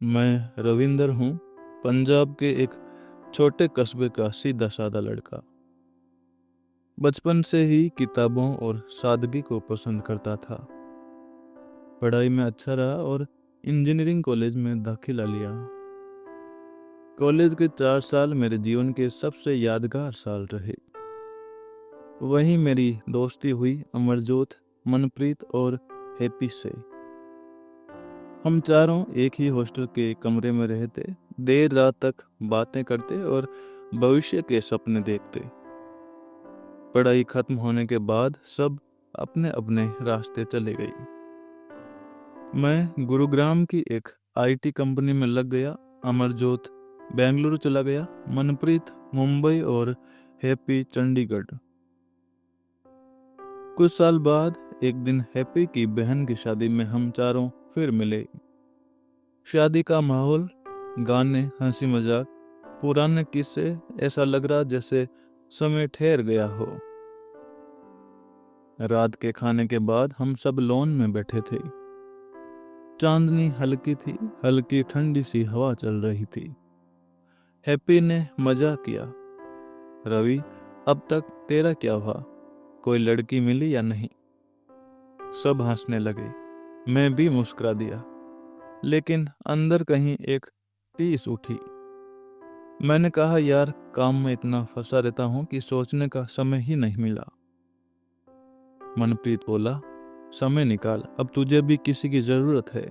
मैं रविंदर हूँ, पंजाब के एक छोटे कस्बे का सीधा साधा लड़का। बचपन से ही किताबों और सादगी को पसंद करता था। पढ़ाई में अच्छा रहा और इंजीनियरिंग कॉलेज में दाखिला लिया। कॉलेज के 4 साल मेरे जीवन के सबसे यादगार साल रहे। वहीं मेरी दोस्ती हुई अमरजोत, मनप्रीत और हैप्पी से। हम चारों एक ही हॉस्टल के कमरे में रहते, देर रात तक बातें करते और भविष्य के सपने देखते। पढ़ाई खत्म होने के बाद सब अपने अपने रास्ते चले गए। मैं गुरुग्राम की एक आईटी कंपनी में लग गया, अमरजोत बेंगलुरु चला गया, मनप्रीत मुंबई और हैप्पी चंडीगढ़। कुछ साल बाद एक दिन हैप्पी की बहन की शादी में हम चारों फिर मिले। शादी का माहौल, गाने, हंसी मजाक, पुराने किस्से, ऐसा लग रहा जैसे समय ठहर गया हो। रात के खाने के बाद हम सब लॉन में बैठे थे। चांदनी हल्की थी, हल्की ठंडी सी हवा चल रही थी। हैप्पी ने मजाक किया, रवि अब तक तेरा क्या हुआ, कोई लड़की मिली या नहीं? सब हंसने लगे, मैं भी मुस्कुरा दिया, लेकिन अंदर कहीं एक टीस उठी। मैंने कहा, यार काम में इतना फंसा रहता हूं कि सोचने का समय ही नहीं मिला। मनप्रीत बोला, समय निकाल, अब तुझे भी किसी की जरूरत है।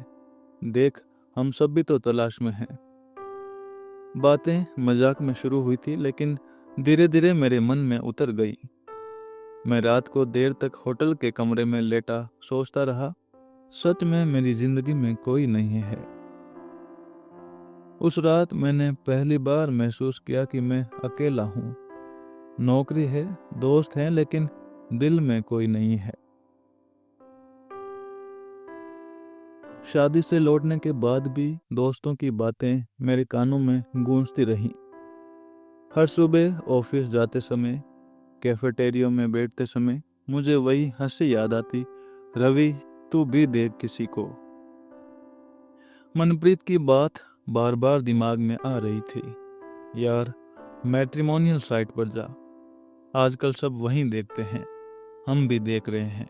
देख हम सब भी तो तलाश में हैं। बातें मजाक में शुरू हुई थी, लेकिन धीरे धीरे मेरे मन में उतर गई। मैं रात को देर तक होटल के कमरे में लेटा सोचता रहा, सच में मेरी जिंदगी में कोई नहीं है। उस रात मैंने पहली बार महसूस किया कि मैं अकेला हूँ। नौकरी है, दोस्त हैं, लेकिन दिल में कोई नहीं है। शादी से लौटने के बाद भी दोस्तों की बातें मेरे कानों में गूंजती रहीं। हर सुबह ऑफिस जाते समय, कैफेटेरिया में बैठते समय मुझे वही हंसी याद आती, रवि तू भी देख किसी को। मनप्रीत की बात बार बार दिमाग में आ रही थी, यार मैट्रिमोनियल साइट पर जा, आजकल सब वहीं देखते हैं, हम भी देख रहे हैं।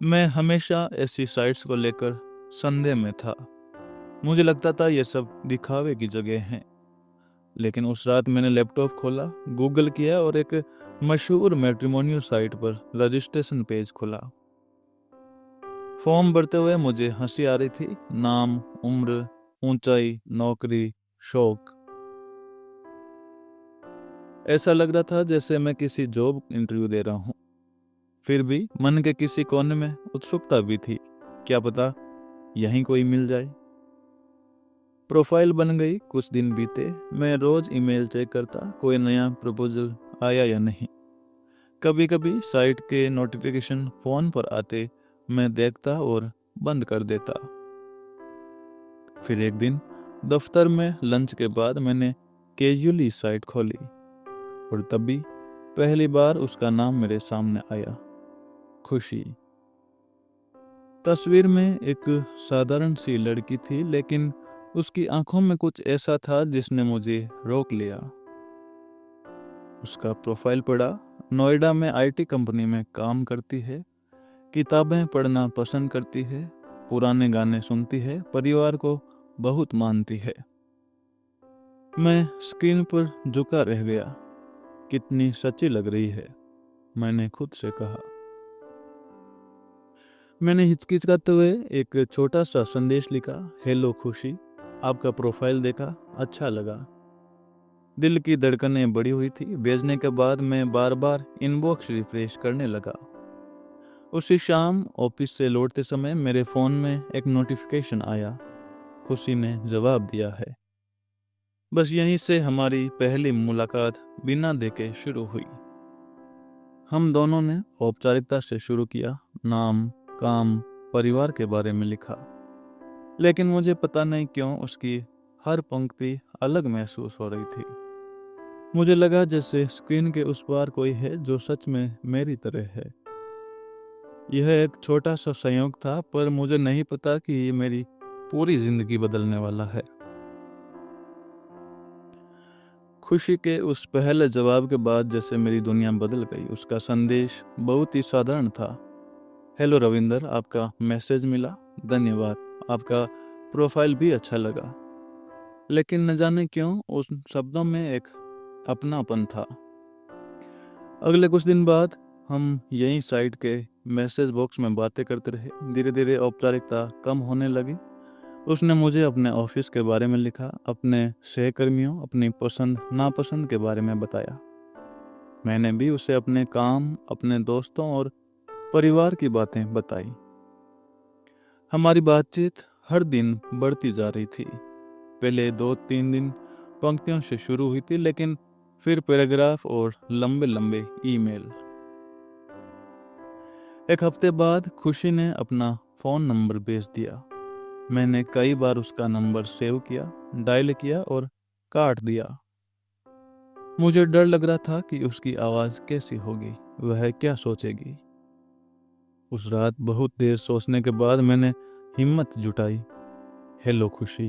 मैं हमेशा ऐसी साइट्स को लेकर संदेह में था। मुझे लगता था ये सब दिखावे की जगह हैं। लेकिन उस रात मैंने लैपटॉप खोला, गूगल किया और एक मशहूर मैट्रिमोनियल साइट पर रजिस्ट्रेशन पेज खुला। फॉर्म भरते हुए मुझे हंसी आ रही थी। नाम, उम्र, ऊंचाई, नौकरी, शौक, ऐसा लग रहा था जैसे मैं किसी जॉब इंटरव्यू दे रहा हूँ। फिर भी मन के किसी कोने में उत्सुकता भी थी, क्या पता यहीं कोई मिल जाए। प्रोफाइल बन गई, कुछ दिन बीते, मैं रोज ईमेल चेक करता, कोई नया प्रपोजल आया या नहीं। कभी कभी साइट के नोटिफिकेशन फोन पर आते, मैं देखता और बंद कर देता। फिर एक दिन दफ्तर में लंच के बाद मैंने कैजुअली साइट खोली और तभी पहली बार उसका नाम मेरे सामने आया, खुशी। तस्वीर में एक साधारण सी लड़की थी, लेकिन उसकी आंखों में कुछ ऐसा था जिसने मुझे रोक लिया। उसका प्रोफाइल पढ़ा, नोएडा में आईटी कंपनी में काम करती है, किताबें पढ़ना पसंद करती है, पुराने गाने सुनती है, परिवार को बहुत मानती है। मैं स्क्रीन पर झुका रह गया, कितनी सच्ची लग रही है, मैंने खुद से कहा। मैंने हिचकिचाते हुए एक छोटा सा संदेश लिखा, हेलो खुशी, आपका प्रोफाइल देखा, अच्छा लगा। दिल की धड़कनें बढ़ी हुई थी। भेजने के बाद मैं बार बार इनबॉक्स रिफ्रेश करने लगा। उसी शाम ऑफिस से लौटते समय मेरे फोन में एक नोटिफिकेशन आया, खुशी ने जवाब दिया है। बस यहीं से हमारी पहली मुलाकात बिना देखे शुरू हुई। हम दोनों ने औपचारिकता से शुरू किया, नाम, काम, परिवार के बारे में लिखा, लेकिन मुझे पता नहीं क्यों उसकी हर पंक्ति अलग महसूस हो रही थी। मुझे लगा जैसे स्क्रीन के उस पार कोई है जो सच में मेरी तरह है। यह एक छोटा सा संयोग था, पर मुझे नहीं पता कि ये मेरी पूरी जिंदगी बदलने वाला है। खुशी के उस पहले जवाब के बाद जैसे मेरी दुनिया बदल गई। उसका संदेश बहुत ही साधारण था। हेलो रविंदर, आपका मैसेज मिला, धन्यवाद, आपका प्रोफाइल भी अच्छा लगा। लेकिन न जाने क्यों उस शब्दों में एक अपनापन था। अगले कुछ दिन बाद हम यही साइट के मैसेज बॉक्स में बातें करते रहे। धीरे धीरे औपचारिकता कम होने लगी। उसने मुझे अपने ऑफिस के बारे में लिखा, अपने सहकर्मियों, अपनी पसंद नापसंद के बारे में बताया। मैंने भी उसे अपने काम, अपने दोस्तों और परिवार की बातें बताई। हमारी बातचीत हर दिन बढ़ती जा रही थी। पहले 2-3 दिन पंक्तियों से शुरू हुई थी, लेकिन फिर पैराग्राफ और लंबे लंबे ईमेल। एक हफ्ते बाद खुशी ने अपना फोन नंबर भेज दिया। मैंने कई बार उसका नंबर सेव किया, डायल किया और काट दिया। मुझे डर लग रहा था कि उसकी आवाज कैसी होगी, वह क्या सोचेगी। उस रात बहुत देर सोचने के बाद मैंने हिम्मत जुटाई। हेलो खुशी।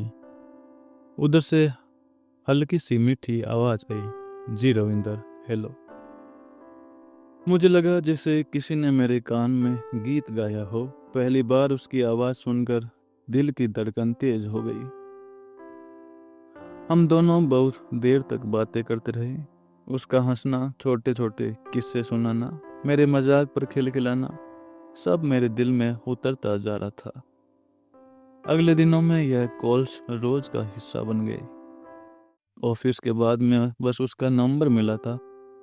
उधर से हल्की सी मीठी आवाज आई, जी रविंदर, हेलो। मुझे लगा जैसे किसी ने मेरे कान में गीत गाया हो। पहली बार उसकी आवाज सुनकर दिल की धड़कन तेज हो गई। हम दोनों बहुत देर तक बातें करते रहे। उसका हंसना, छोटे छोटे किस्से सुनाना, मेरे मजाक पर खिलखिलाना, सब मेरे दिल में उतरता जा रहा था। अगले दिनों में यह कॉल्स रोज का हिस्सा बन गए। ऑफिस के बाद में बस उसका नंबर मिला था,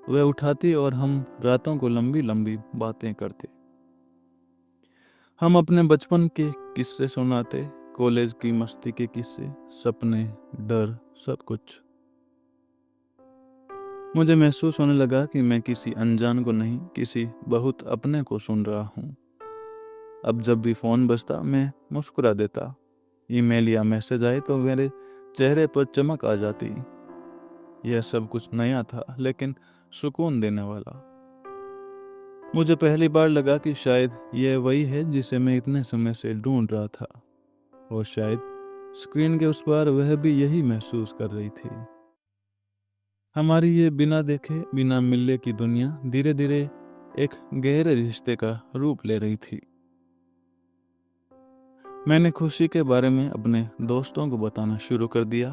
वह उठाती और हम रातों को लंबी लंबी बातें करते। हम अपने बचपन के किस्से सुनाते, कॉलेज की मस्ती के किस्से, सपने, डर, सब कुछ। मुझे महसूस होने लगा कि मैं किसी अनजान को नहीं, किसी बहुत अपने को सुन रहा हूँ। अब जब भी फोन बजता मैं मुस्कुरा देता। ईमेल या मैसेज आए तो मेरे चेहरे पर चमक आ जाती। यह सब कुछ नया था, लेकिन सुकून देने वाला। मुझे पहली बार लगा कि शायद यह वही है जिसे मैं इतने समय से ढूंढ रहा था, और शायद स्क्रीन के उस पार वह भी यही महसूस कर रही थी। हमारी ये बिना देखे, बिना मिलने की दुनिया धीरे धीरे एक गहरे रिश्ते का रूप ले रही थी। मैंने खुशी के बारे में अपने दोस्तों को बताना शुरू कर दिया।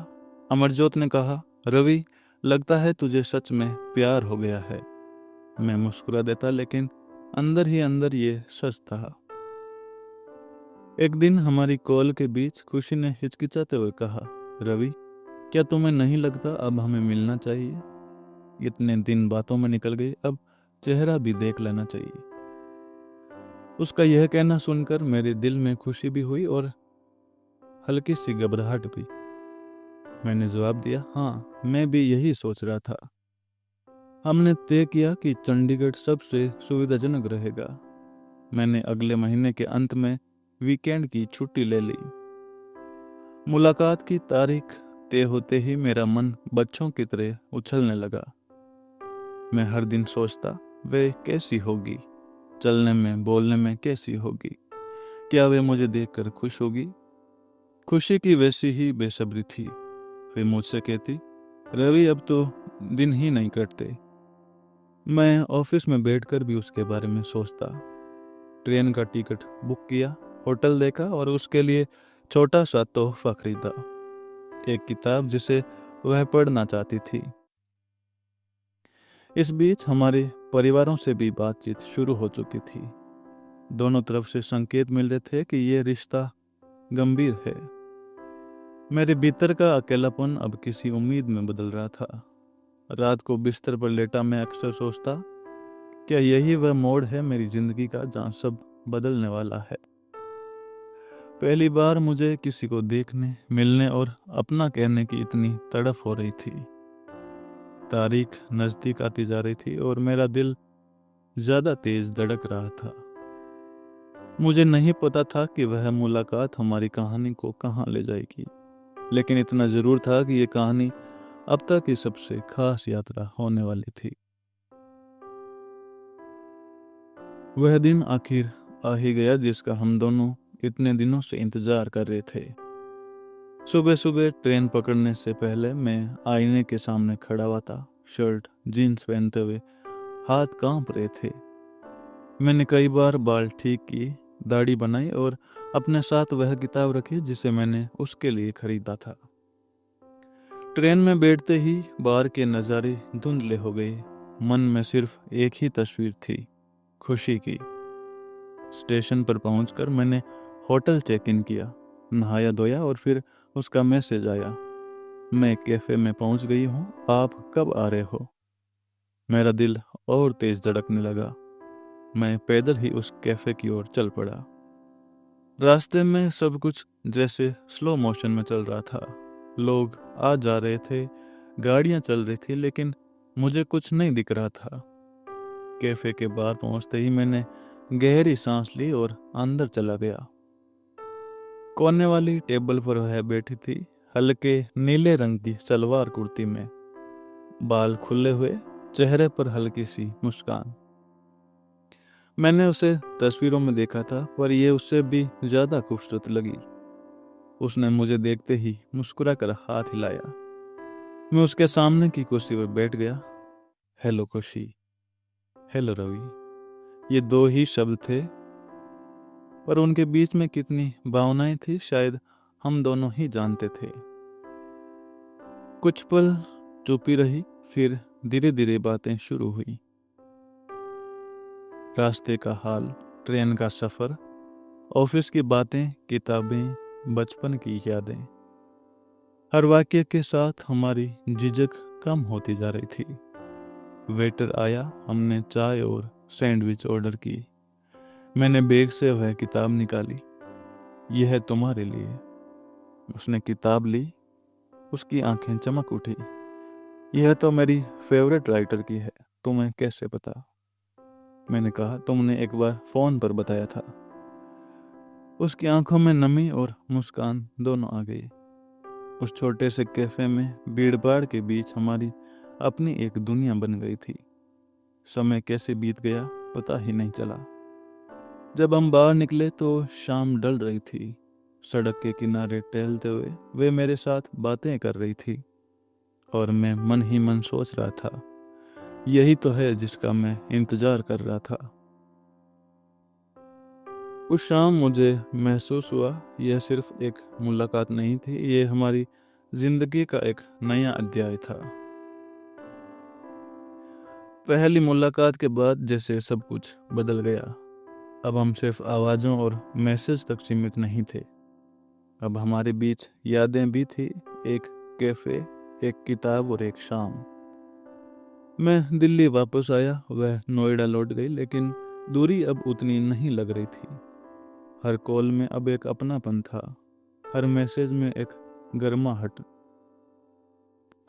अमरजोत ने कहा, रवि, लगता है तुझे सच में प्यार हो गया है। मैं मुस्कुरा देता, लेकिन अंदर ही अंदर ये सच था। एक दिन हमारी कॉल के बीच खुशी ने हिचकिचाते हुए कहा, रवि, क्या तुम्हें नहीं लगता अब हमें मिलना चाहिए? इतने दिन बातों में निकल गए, अब चेहरा भी देख लेना चाहिए। उसका यह कहना सुनकर मेरे दिल में खुशी भी हुई और हल्की सी घबराहट भी। मैंने जवाब दिया, हाँ, मैं भी यही सोच रहा था। हमने तय किया कि चंडीगढ़ सबसे सुविधाजनक रहेगा। मैंने अगले महीने के अंत में वीकेंड की छुट्टी ले ली। मुलाकात की तारीख तय होते ही मेरा मन बच्चों की तरह उछलने लगा। मैं हर दिन सोचता, वे कैसी होगी, चलने में, बोलने में कैसी होगी, क्या वे मुझे देखकर खुश होगी? खुशी की वैसी ही बेसब्री थी। वे मुझसे कहती, रवि, अब तो दिन ही नहीं कटते। मैं ऑफिस में बैठकर भी उसके बारे में सोचता। ट्रेन का टिकट बुक किया, होटल देखा और उसके लिए छोटा सा तोहफा खरीदा, एक किताब जिसे वह पढ़ना चाहती थी। इस बीच हमारे परिवारों से भी बातचीत शुरू हो चुकी थी। दोनों तरफ से संकेत मिल रहे थे कि यह रिश्ता गंभीर है। मेरे भीतर का अकेलापन अब किसी उम्मीद में बदल रहा था। रात को बिस्तर पर लेटा मैं अक्सर सोचता, क्या यही वह मोड़ है मेरी जिंदगी का जहाँ सब बदलने वाला है? पहली बार मुझे किसी को देखने, मिलने और अपना कहने की इतनी तड़प हो रही थी। तारीख नजदीक आती जा रही थी और मेरा दिल ज्यादा तेज धड़क रहा था। मुझे नहीं पता था कि वह मुलाकात हमारी कहानी को कहाँ ले जाएगी, लेकिन इतना जरूर था कि यह कहानी अब तक की सबसे खास यात्रा होने वाली थी। वह दिन आखिर आ ही गया जिसका हम दोनों इतने दिनों से इंतजार कर रहे थे। सुबह सुबह ट्रेन पकड़ने से पहले मैं आईने के सामने खड़ा हुआ था। शर्ट जीन्स पहनते हुए हाथ कांप रहे थे। मैंने कई बार बाल ठीक किए, दाढ़ी बनाई और अपने साथ वह किताब रखी जिसे मैंने उसके लिए खरीदा था। ट्रेन में बैठते ही बाहर के नज़ारे धुंधले हो गए। मन में सिर्फ एक ही तस्वीर थी, खुशी की। स्टेशन पर पहुंचकर मैंने होटल चेक इन किया, नहाया धोया और फिर उसका मैसेज आया, मैं कैफे में पहुंच गई हूं, आप कब आ रहे हो। मेरा दिल और तेज धड़कने लगा। मैं पैदल ही उस कैफे की ओर चल पड़ा। रास्ते में सब कुछ जैसे स्लो मोशन में चल रहा था। लोग आ जा रहे थे, गाड़ियां चल रही थी, लेकिन मुझे कुछ नहीं दिख रहा था। कैफे के बाहर पहुंचते ही मैंने गहरी सांस ली और अंदर चला गया। कोने वाली टेबल पर वह बैठी थी, हल्के नीले रंग की सलवार कुर्ती में, बाल खुले हुए, चेहरे पर हल्की सी मुस्कान। मैंने उसे तस्वीरों में देखा था, पर यह उससे भी ज्यादा खूबसूरत लगी। उसने मुझे देखते ही मुस्कुरा कर हाथ हिलाया। मैं उसके सामने की कुर्सी पर बैठ गया। हेलो खुशी, हेलो रवि, ये दो ही शब्द थे, पर उनके बीच में कितनी भावनाएं थी शायद हम दोनों ही जानते थे। कुछ पल चुपी रही, फिर धीरे धीरे बातें शुरू हुई। रास्ते का हाल, ट्रेन का सफर, ऑफिस की बातें, किताबें, बचपन की यादें। हर वाक्य के साथ हमारी झिझक कम होती जा रही थी। वेटर आया, हमने चाय और सैंडविच ऑर्डर की। मैंने बैग से वह किताब निकाली। यह है तुम्हारे लिए। उसने किताब ली, उसकी आंखें चमक उठी। यह तो मेरी फेवरेट राइटर की है, तुम्हें कैसे पता। मैंने कहा, तुमने एक बार फोन पर बताया था। उसकी आंखों में नमी और मुस्कान दोनों आ गई। उस छोटे से कैफे में भीड़ भाड़ के बीच हमारी अपनी एक दुनिया बन गई थी। समय कैसे बीत गया पता ही नहीं चला। जब हम बाहर निकले तो शाम ढल रही थी। सड़क के किनारे टहलते हुए वे मेरे साथ बातें कर रही थी और मैं मन ही मन सोच रहा था, यही तो है जिसका मैं इंतजार कर रहा था। उस शाम मुझे महसूस हुआ यह सिर्फ एक मुलाकात नहीं थी, ये हमारी जिंदगी का एक नया अध्याय था। पहली मुलाकात के बाद जैसे सब कुछ बदल गया। अब हम सिर्फ आवाज़ों और मैसेज तक सीमित नहीं थे। अब हमारे बीच यादें भी थी, एक कैफे, एक किताब और एक शाम। मैं दिल्ली वापस आया, वह नोएडा लौट गई, लेकिन दूरी अब उतनी नहीं लग रही थी। हर कॉल में अब एक अपनापन था, हर मैसेज में एक गर्माहट।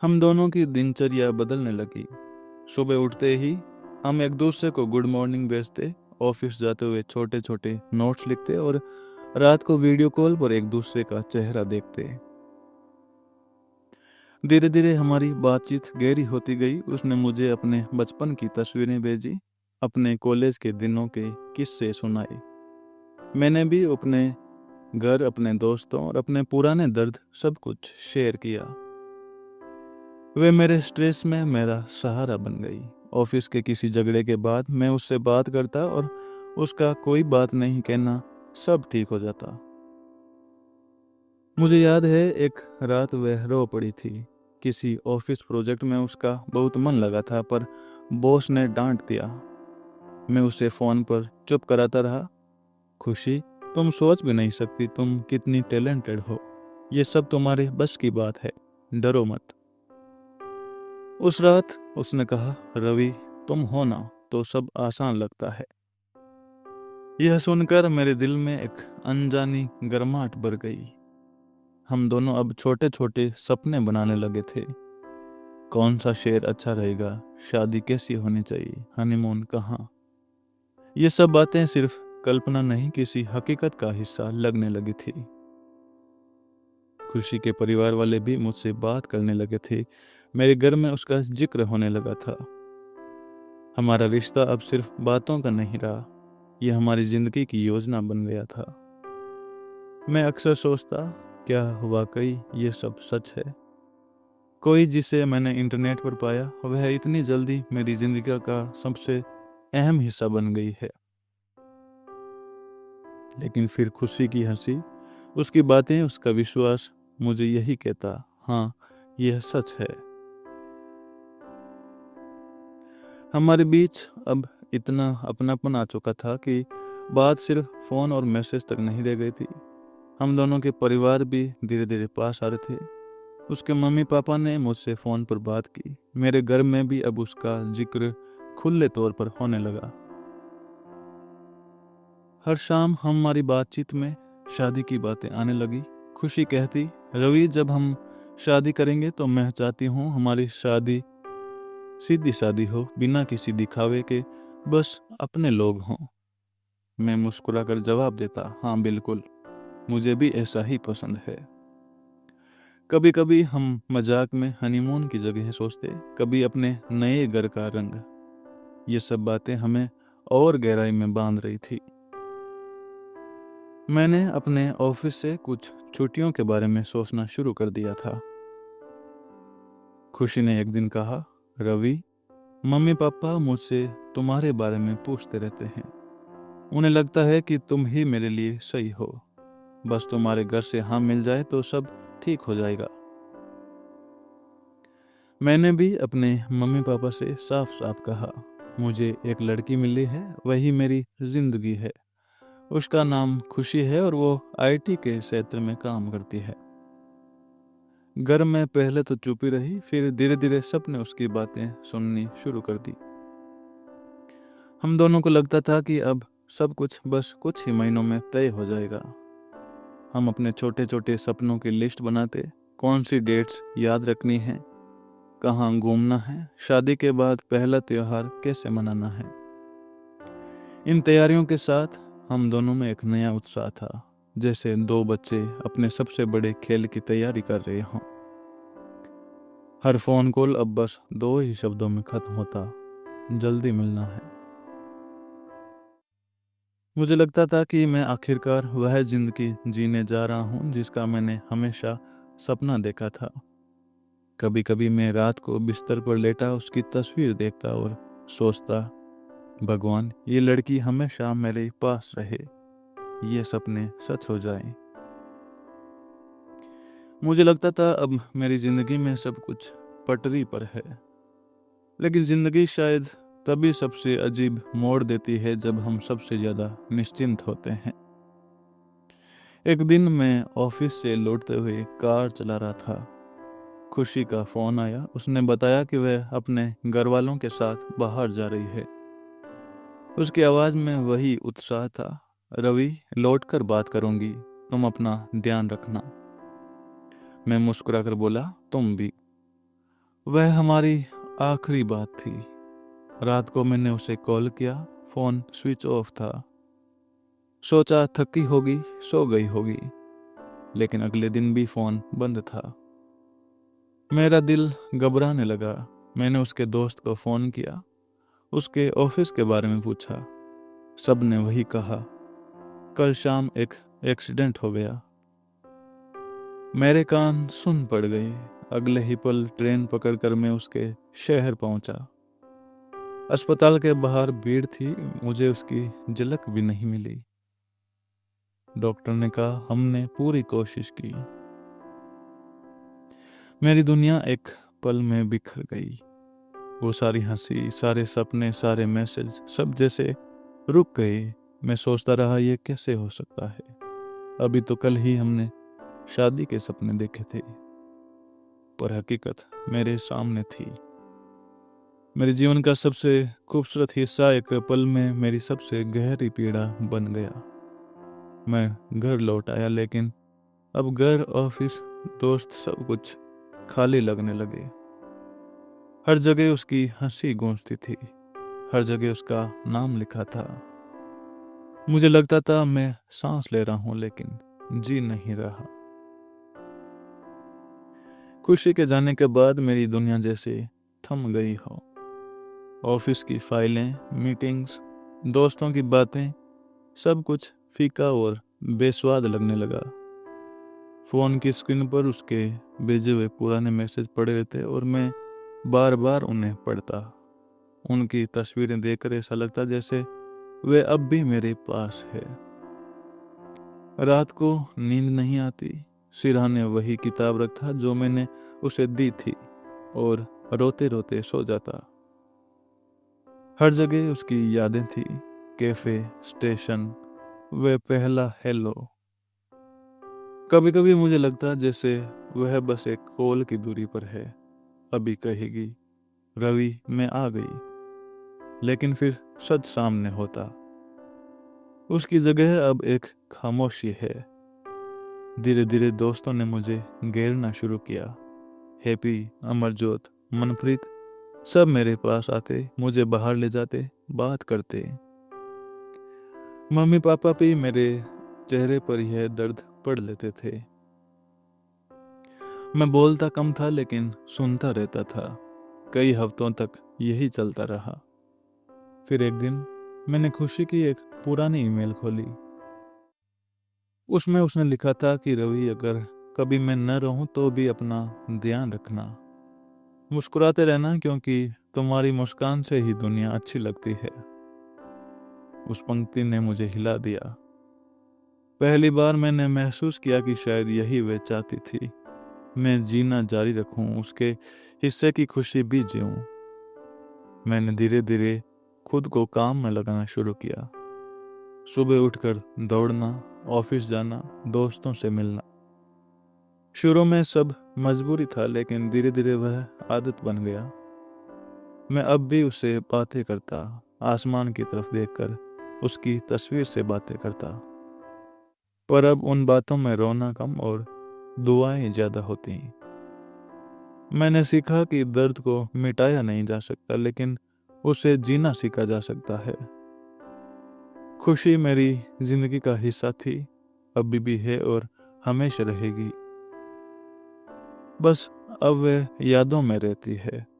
हम दोनों की दिनचर्या बदलने लगी। सुबह उठते ही हम एक दूसरे को गुड मॉर्निंग भेजते, ऑफिस जाते हुए छोटे छोटे नोट्स लिखते और रात को वीडियो कॉल पर एक दूसरे का चेहरा देखते। धीरे धीरे हमारी बातचीत गहरी होती गई। उसने मुझे अपने बचपन की तस्वीरें भेजी, अपने कॉलेज के दिनों के किस्से सुनाए। मैंने भी अपने घर, अपने दोस्तों और अपने पुराने दर्द सब कुछ शेयर किया। वे मेरे स्ट्रेस में मेरा सहारा बन गई। ऑफिस के किसी झगड़े के बाद मैं उससे बात करता और उसका कोई बात नहीं कहना सब ठीक हो जाता। मुझे याद है एक रात वह रो पड़ी थी। किसी ऑफिस प्रोजेक्ट में उसका बहुत मन लगा था, पर बॉस ने डांट दिया। मैं उसे फोन पर चुप कराता रहा। खुशी, तुम सोच भी नहीं सकती तुम कितनी टैलेंटेड हो। ये सब तुम्हारे बस की बात है, डरो मत। उस रात उसने कहा, रवि तुम हो ना तो सब आसान लगता है। यह सुनकर मेरे दिल में एक अनजानी गर्माहट भर गई। हम दोनों अब छोटे छोटे सपने बनाने लगे थे। कौन सा शेर अच्छा रहेगा, शादी कैसी होनी चाहिए, हनीमून कहाँ। ये सब बातें सिर्फ कल्पना नहीं, किसी हकीकत का हिस्सा लगने लगी थी। खुशी के परिवार वाले भी मुझसे बात करने लगे थे। मेरे घर में उसका जिक्र होने लगा था। हमारा रिश्ता अब सिर्फ बातों का नहीं रहा, यह हमारी जिंदगी की योजना बन गया था। मैं अक्सर सोचता, क्या वाकई ये सब सच है? कोई जिसे मैंने इंटरनेट पर पाया वह इतनी जल्दी मेरी जिंदगी का सबसे अहम हिस्सा बन गई है। लेकिन फिर खुशी की हंसी, उसकी बातें, उसका विश्वास मुझे यही कहता, हाँ यह सच है। हमारे बीच अब इतना अपनापन आ चुका था कि बात सिर्फ फोन और मैसेज तक नहीं रह गई थी। हम दोनों के परिवार भी धीरे धीरे पास आ रहे थे। उसके मम्मी पापा ने मुझसे फ़ोन पर बात की। मेरे घर में भी अब उसका जिक्र खुले तौर पर होने लगा। हर शाम हमारी बातचीत में शादी की बातें आने लगी। खुशी कहती, रवि जब हम शादी करेंगे तो मैं चाहती हूँ हमारी शादी सीधी शादी हो, बिना किसी दिखावे के, बस अपने लोग हों। मैं मुस्कुराकर जवाब देता, हाँ बिल्कुल, मुझे भी ऐसा ही पसंद है। कभी कभी हम मजाक में हनीमून की जगह सोचते, कभी अपने नए घर का रंग। ये सब बातें हमें और गहराई में बांध रही थी। मैंने अपने ऑफिस से कुछ छुट्टियों के बारे में सोचना शुरू कर दिया था। खुशी ने एक दिन कहा, रवि मम्मी पापा मुझसे तुम्हारे बारे में पूछते रहते हैं। उन्हें लगता है कि तुम ही मेरे लिए सही हो। बस तुम्हारे घर से हाँ मिल जाए तो सब ठीक हो जाएगा। मैंने भी अपने मम्मी पापा से साफ साफ कहा, मुझे एक लड़की मिली है, वही मेरी जिंदगी है। उसका नाम खुशी है और वो आईटी के क्षेत्र में काम करती है। घर में पहले तो चुप ही रही, फिर धीरे धीरे सबने उसकी बातें सुननी शुरू कर दी। हम दोनों को लगता था कि अब सब कुछ बस कुछ ही महीनों में तय हो जाएगा। हम अपने छोटे छोटे सपनों की लिस्ट बनाते, कौन सी डेट्स याद रखनी है, कहाँ घूमना है, शादी के बाद पहला त्योहार कैसे मनाना है। इन तैयारियों के साथ हम दोनों में एक नया उत्साह था, जैसे दो बच्चे अपने सबसे बड़े खेल की तैयारी कर रहे हों। हर फोन कॉल अब बस दो ही शब्दों में खत्म होता, जल्दी मिलना है। मुझे लगता था कि मैं आखिरकार वह जिंदगी जीने जा रहा हूँ जिसका मैंने हमेशा सपना देखा था। कभी कभी मैं रात को बिस्तर पर लेटा उसकी तस्वीर देखता और सोचता, भगवान ये लड़की हमेशा मेरे पास रहे, ये सपने सच हो जाएं। मुझे लगता था अब मेरी जिंदगी में सब कुछ पटरी पर है। लेकिन जिंदगी शायद तभी सबसे अजीब मोड़ देती है जब हम सबसे ज्यादा निश्चिंत होते हैं। एक दिन मैं ऑफिस से लौटते हुए कार चला रहा था। खुशी का फोन आया। उसने बताया कि वह अपने घर वालों के साथ बाहर जा रही है। उसकी आवाज में वही उत्साह था, रवि लौटकर बात करूंगी, तुम अपना ध्यान रखना। मैं मुस्कुराकर बोला, तुम भी। वह हमारी आखिरी बात थी। रात को मैंने उसे कॉल किया, फोन स्विच ऑफ था। सोचा थकी होगी, सो गई होगी, लेकिन अगले दिन भी फोन बंद था। मेरा दिल घबराने लगा। मैंने उसके दोस्त को फोन किया, उसके ऑफिस के बारे में पूछा। सबने वही कहा, कल शाम एक एक्सीडेंट हो गया। मेरे कान सुन पड़ गए। अगले ही पल ट्रेन पकड़कर मैं उसके शहर पहुंचा। अस्पताल के बाहर भीड़ थी, मुझे उसकी झलक भी नहीं मिली। डॉक्टर ने कहा, हमने पूरी कोशिश की। मेरी दुनिया एक पल में बिखर गई। वो सारी हंसी, सारे सपने, सारे मैसेज, सब जैसे रुक गए। मैं सोचता रहा, ये कैसे हो सकता है? अभी तो कल ही हमने शादी के सपने देखे थे, पर हकीकत मेरे सामने थी। मेरे जीवन का सबसे खूबसूरत हिस्सा एक पल में मेरी सबसे गहरी पीड़ा बन गया। मैं घर लौट आया, लेकिन अब घर, ऑफिस, दोस्त, सब कुछ खाली लगने लगे। हर जगह उसकी हंसी गूंजती थी, हर जगह उसका नाम लिखा था। मुझे लगता था मैं सांस ले रहा हूं, लेकिन जी नहीं रहा। खुशी के जाने के बाद मेरी दुनिया जैसे थम गई हो। ऑफिस की फाइलें, मीटिंग्स, दोस्तों की बातें, सब कुछ फीका और बेस्वाद लगने लगा। फ़ोन की स्क्रीन पर उसके भेजे हुए पुराने मैसेज पड़े रहते और मैं बार बार उन्हें पढ़ता। उनकी तस्वीरें देखकर ऐसा लगता जैसे वे अब भी मेरे पास है। रात को नींद नहीं आती। सिरहा ने वही किताब रखा जो मैंने उसे दी थी और रोते रोते सो जाता। हर जगह उसकी यादें थी, कैफे, स्टेशन, वह पहला हेलो। कभी कभी मुझे लगता जैसे वह बस एक कॉल की दूरी पर है। अभी कहेगी, रवि मैं आ गई, लेकिन फिर सच सामने होता। उसकी जगह अब एक खामोशी है। धीरे धीरे दोस्तों ने मुझे घेरना शुरू किया। हैप्पी, अमरजोत, मनप्रीत, सब मेरे पास आते, मुझे बाहर ले जाते, बात करते। मम्मी पापा भी मेरे चेहरे पर यह दर्द पढ़ लेते थे। मैं बोलता कम था लेकिन सुनता रहता था। कई हफ्तों तक यही चलता रहा। फिर एक दिन मैंने खुशी की एक पुरानी ईमेल खोली। उसमें उसने लिखा था कि रवि, अगर कभी मैं न रहूं तो भी अपना ध्यान रखना, मुस्कुराते रहना, क्योंकि तुम्हारी मुस्कान से ही दुनिया अच्छी लगती है। उस पंक्ति ने मुझे हिला दिया। पहली बार मैंने महसूस किया कि शायद यही वह चाहती थी, मैं जीना जारी रखूं, उसके हिस्से की खुशी भी जीऊं। मैंने धीरे धीरे खुद को काम में लगाना शुरू किया। सुबह उठकर दौड़ना, ऑफिस जाना, दोस्तों से मिलना। शुरू में सब मजबूरी था, लेकिन धीरे धीरे वह आदत बन गया। मैं अब भी उससे बातें करता, आसमान की तरफ देखकर उसकी तस्वीर से बातें करता। पर अब उन बातों में रोना कम और दुआएं ज्यादा होती। मैंने सीखा कि दर्द को मिटाया नहीं जा सकता, लेकिन उसे जीना सीखा जा सकता है। खुशी मेरी जिंदगी का हिस्सा थी, अभी भी है और हमेशा रहेगी। बस अब वह यादों में रहती है।